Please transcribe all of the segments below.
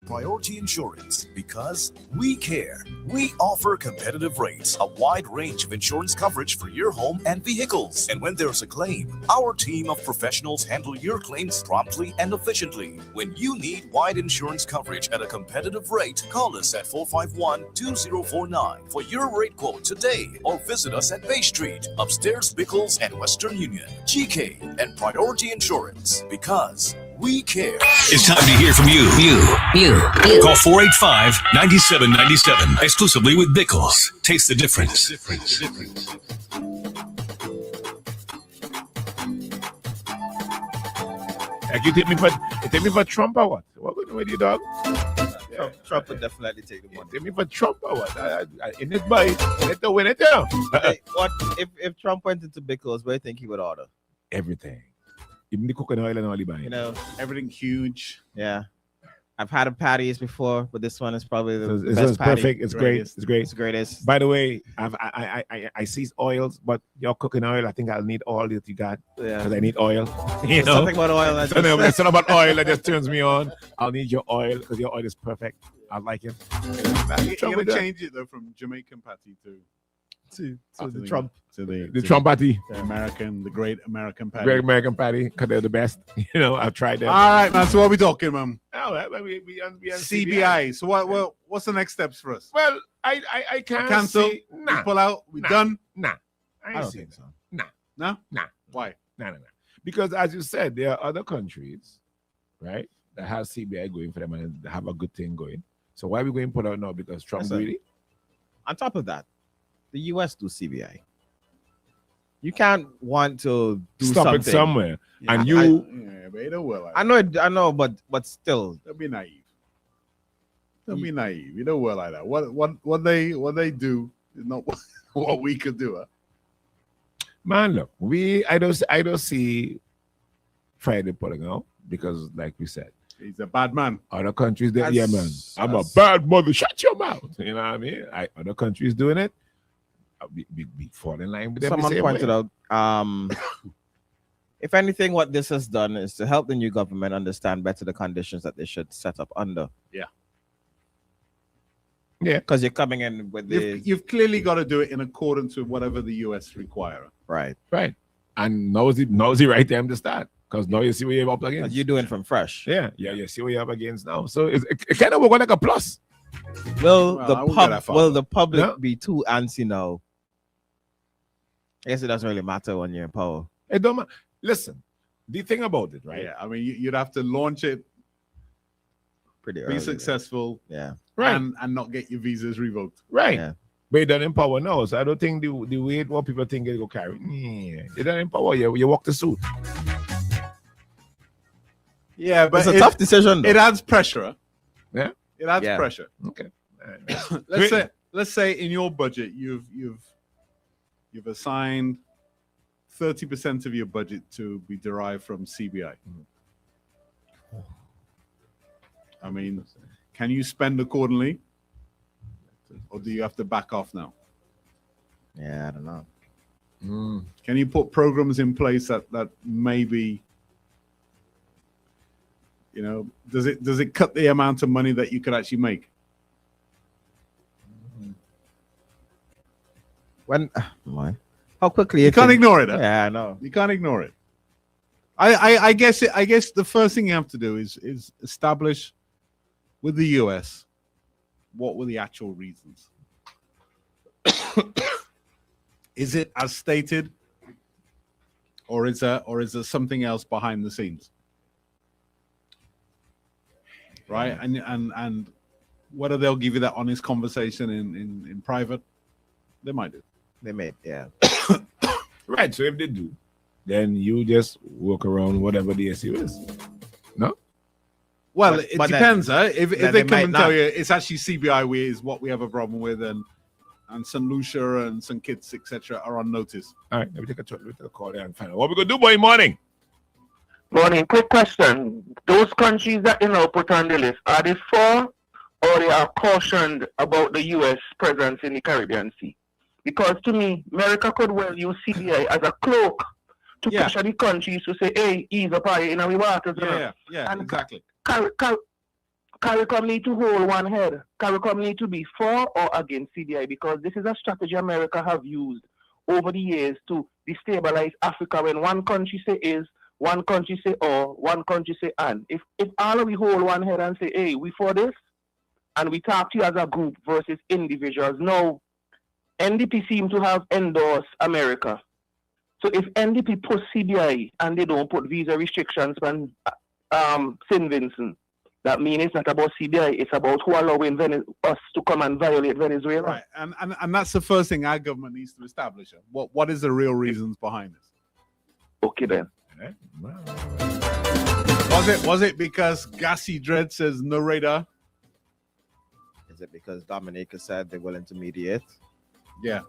Priority Insurance, because we care. We offer competitive rates, a wide range of insurance coverage for your home and vehicles. And when there's a claim, our team of professionals handle your claims promptly and efficiently. When you need wide insurance coverage at a competitive rate, call us at 451-2049 for your rate quote today, or visit us at Bay Street, upstairs Bickles and Western Union. GK and Priority Insurance, because we care. It's time to hear from you. Call 485-9797. Exclusively with Bickles. Taste the difference. Like you take me for Trump or what? What going on with you, dog? Trump would definitely take the money. Take me for Trump or what? In this bite, let the win it down. What if Trump went into Bickles? What do you think he would order? Everything. Even the cooking oil and all the buying. You know, everything huge. Yeah. I've had a patties before, but this one is probably the This best is patty. perfect. It's great. It's great. It's the greatest. By the way, I see oils, but your cooking oil, I think I'll need all that you got. Yeah. Because I need oil. You know? Something about oil. It's not about oil that just turns me on. I'll need your oil because your oil is perfect. I like it. You're going to change it though from Jamaican patty to the Trump. To the Trump patty. The great American patty. Great American patty, because they're the best. You know, I've tried them. All right, man. So what are we talking, man? Oh, we on CBI. So what's the next steps for us? Well, I can't cancel. see. Nah. We pull out. We done. Nah. I don't think so. Nah. No? Nah. Why? Nah. Because as you said, there are other countries, right, that have CBI going for them and have a good thing going. So why are we going to put out now? Because Trump really? On top of that, the US do CBI. You can't want to do stop something. it somewhere. Yeah, and you but it don't work like I know, but still. Don't be naive. Don't be naive. You don't work like that. What they do is not what we could do. Huh? Man, look, I don't see Friday pulling out because, like we said, he's a bad man. Other countries, man, I'm a bad mother. Shut your mouth. You know what I mean? Other countries doing it. Be fall in line with them. Someone pointed out, if anything, what this has done is to help the new government understand better the conditions that they should set up under. Yeah. Because you're coming in with you've clearly got to do it in accordance with whatever the US require. Right. And now's the right time to start. Because now you see what you're up against. You're doing from fresh. Yeah. You see what you're up against now. So it kind of work like a plus. Will the public be too antsy now? I guess it doesn't really matter when you're in power. It don't matter. Listen, the thing about it, right? Yeah, I mean, you'd have to launch it pretty early. Be successful. Yeah. Right. And not get your visas revoked. Right. Yeah. But you're done in power now. So I don't think the weight what people think it will carry. Yeah. You're done in power. You walk the suit. Yeah, but it's a tough decision, though. It adds pressure. Yeah. It adds pressure. Okay. Let's say in your budget you've assigned 30% of your budget to be derived from CBI. I mean, can you spend accordingly, or do you have to back off now? Yeah, I don't know. Can you put programs in place that maybe, you know, does it cut the amount of money that you could actually make? How quickly you can't ignore it. Huh? Yeah, I know. You can't ignore it. I guess the first thing you have to do is establish with the US what were the actual reasons. Is it as stated, or is there something else behind the scenes? Right, and whether they'll give you that honest conversation in private, they might do. They may, yeah. Right. So if they do, then you just walk around whatever the issue is. No. Well, it depends. If they come and tell you it's actually CBI is what we have a problem with, and St. Lucia and St. Kitts, etc., are on notice. All right, let me take a call there and find out what we're gonna do, boy. Morning. Morning. Quick question: those countries that put on the list, are they for or they are cautioned about the U.S. presence in the Caribbean Sea? Because to me, America could well use CBI as a cloak to pressure the countries to say, "Hey, ease up, in our waters." Yeah, and exactly. CARICOM need to hold one head. CARICOM need to be for or against CBI because this is a strategy America have used over the years to destabilize Africa when one country say is, one country say or, one country say and. If all of we hold one head and say, hey, we for this, and we talk to you as a group versus individuals. Now, NDP seem to have endorsed America. So if NDP push CBI and they don't put visa restrictions on St. Vincent, that means it's not about CBI, it's about who allowing us to come and violate Venezuela. Right, and that's the first thing our government needs to establish. What is the real reasons behind this? Okay then. Was it because Gassy Dread says no radar? Is it because Dominica said they're willing to mediate? Yeah.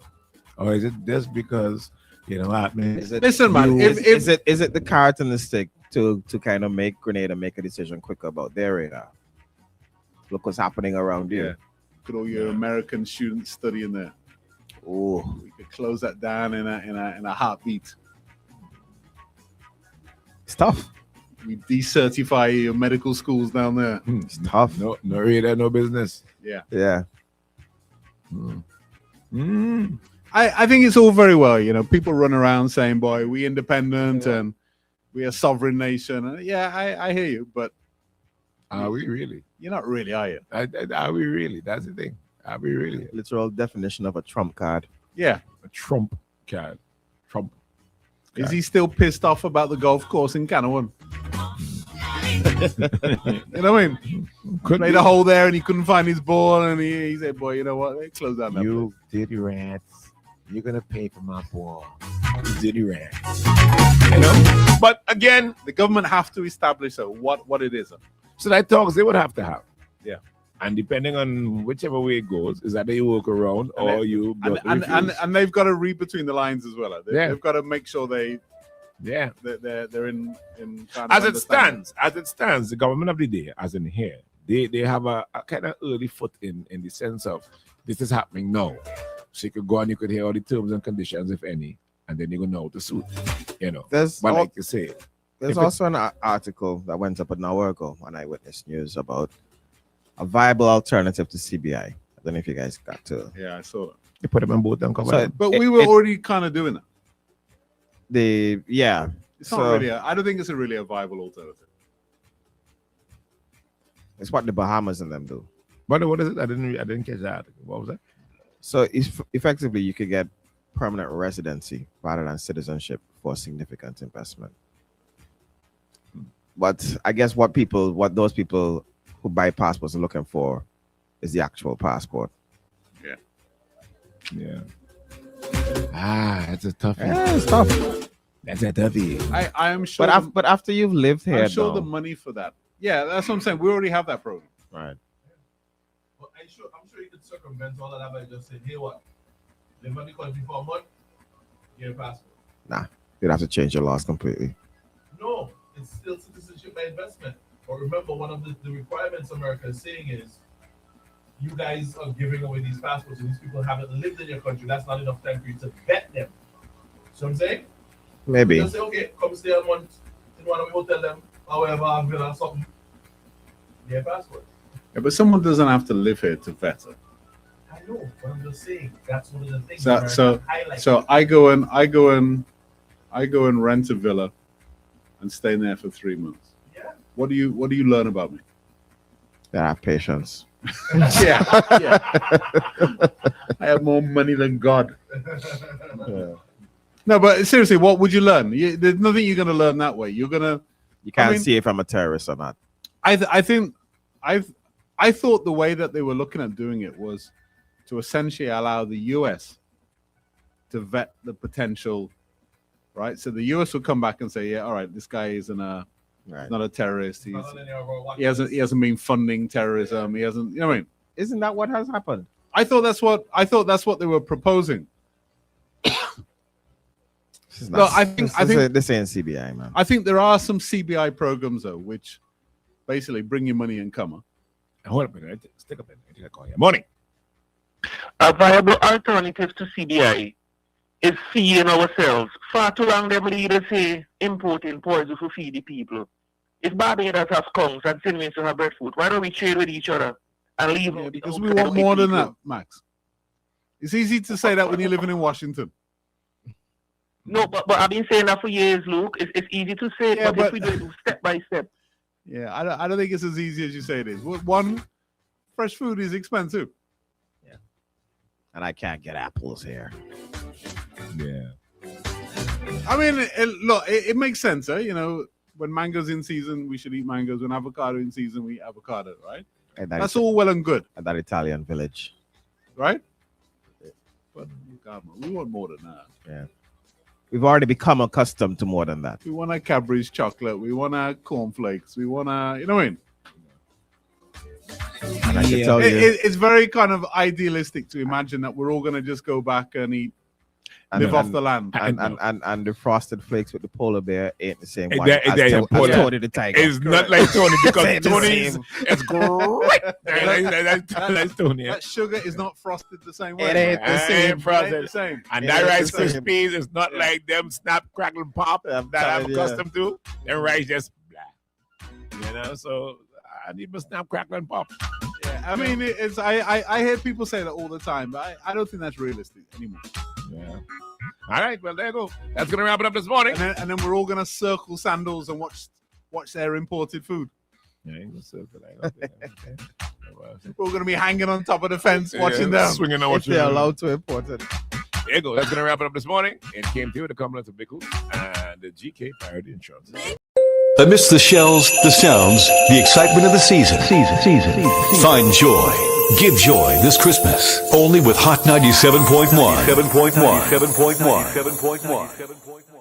Or is it just because, you know what, man? Listen, man, is it the carrot and the stick to kind of make Grenada make a decision quicker about their radar? Look what's happening around here. Yeah. Look at all your American students studying there. Oh, we could close that down in a heartbeat. It's tough. We decertify your medical schools down there. It's tough. No radar, no business. Yeah. I think it's all very well, you know. People run around saying, "Boy, we independent and we a sovereign nation." And I hear you, but are we really? You're not really, are you? Are we really? That's the thing. Are we really? Literal definition of a trump card. Yeah, a trump card. Trump. Is he still pissed off about the golf course in Canawan? You know what I mean? Played a hole there and he couldn't find his ball, and he said, "Boy, you know what? They close down that You dirty rats. You're gonna pay for my ball. You dirty rats." You know? But again, the government have to establish what it is. So that talks they would have to have. Yeah. And depending on whichever way it goes, is that they work around or you and they've got to read between the lines as well. They've got to make sure they're in as it stands, the government of the day, as in here, they have a kind of early foot in the sense of this is happening now. So you could go and you could hear all the terms and conditions, if any, and then you go know to suit. You know. Like you say, there's also an article that went up an hour ago on Eyewitness News about a viable alternative to CBI. I don't know if you guys got to. Yeah, I saw it. They put them in both and cover. But we were already kind of doing that. It's not really. I don't think it's really a viable alternative. It's what the Bahamas and them do. But what is it? I didn't catch that. What was that? So effectively, you could get permanent residency rather than citizenship for significant investment. But I guess what those people who buy passports are looking for is the actual passport. Yeah. That's a toughie. Yeah, it's tough. That's a toughie. I am sure. But after you've lived here, I'm sure the money for that. Yeah, that's what I'm saying. We already have that program. Right. Well, I'm sure you could circumvent all of that by just saying, "Hey, what? Live on the country for a month, get a passport." Nah, you'd have to change your laws completely. No, it's still citizenship by investment. But remember, one of the requirements America is saying is, you guys are giving away these passports, and these people haven't lived in your country. That's not enough time for you to vet them. So I'm saying, maybe just say, okay, come stay on one in one of the hotel them, however, villa or something. Get a passport. Yeah, but someone doesn't have to live here to vet it. I know, but I'm just saying that's one of the things. So I go and rent a villa and stay there for 3 months. Yeah. What do you learn about me? That I have patience. yeah. I have more money than God. No, but seriously, what would you learn? There's nothing you're going to learn that way. You can't see if I'm a terrorist or not. I thought the way that they were looking at doing it was to essentially allow the US to vet the potential, right? So the US would come back and say, yeah, all right, this guy isn't not a terrorist. He hasn't been funding terrorism. He hasn't, you know what I mean? Isn't that what has happened? I thought that's what they were proposing. I think this ain't CBI, man. I think there are some CBI programs though, which basically bring you money and come. Hold up a minute. Stick up in. Morning. A viable alternative to CBI is feeding ourselves. Far too long, them leaders say importing poison to feed the people. If Barbados has skunks and St. Vincent have breadfruit, why don't we trade with each other and leave? Yeah, because we want more than that, Max. It's easy to say that when you're living in Washington. No, but I've been saying that for years, Luke. It's easy to say, Yeah, but if we do it step by step. Yeah, I don't think it's as easy as you say it is. One, fresh food is expensive. And I can't get apples here. Yeah. I mean, it makes sense, eh? You know, when mango's in season, we should eat mangoes. When avocado in season, we eat avocado, right? And That's all well and good, at that Italian village. right? But God, man, we want more than that. Yeah. We've already become accustomed to more than that. We want our Cadbury's chocolate. We want our cornflakes. We want our, you know what I mean? And I can tell you, It's very kind of idealistic to imagine that we're all going to just go back and eat, live off the land. and the frosted flakes with the polar bear ain't the same Hey, one that- as that- Tony the Tiger. It's not like Tony because Ain't the Tony's same. it's great. That's Tony. That sugar is not frosted the same way. It ain't the Ain't same. frosted. It ain't the same. And It that ain't Rice the same. Krispies is not Yeah. like them snap, crackle, and pop I'm that I'm telling you. accustomed to. Them rice just blah. You know, so I need my snap, crackle, and pop. Yeah, I mean, it's I hear people say that all the time, but I don't think that's realistic anymore. Yeah. All right, well, there you go. That's going to wrap it up this morning. And then we're all gonna circle sandals and watch their imported food. Yeah, ain't no circle, ain't no thing, okay. We're all gonna be hanging on top of the fence watching them. Swinging on If what they're you're allowed to import it. There you go. That's going to wrap it up this morning. It came to you with the compliments of Bickles and the GK Priority Insurance. Amidst the shells, the sounds, the excitement of the season. Find joy. Give joy this Christmas. Only with Hot 97.1. 7.1.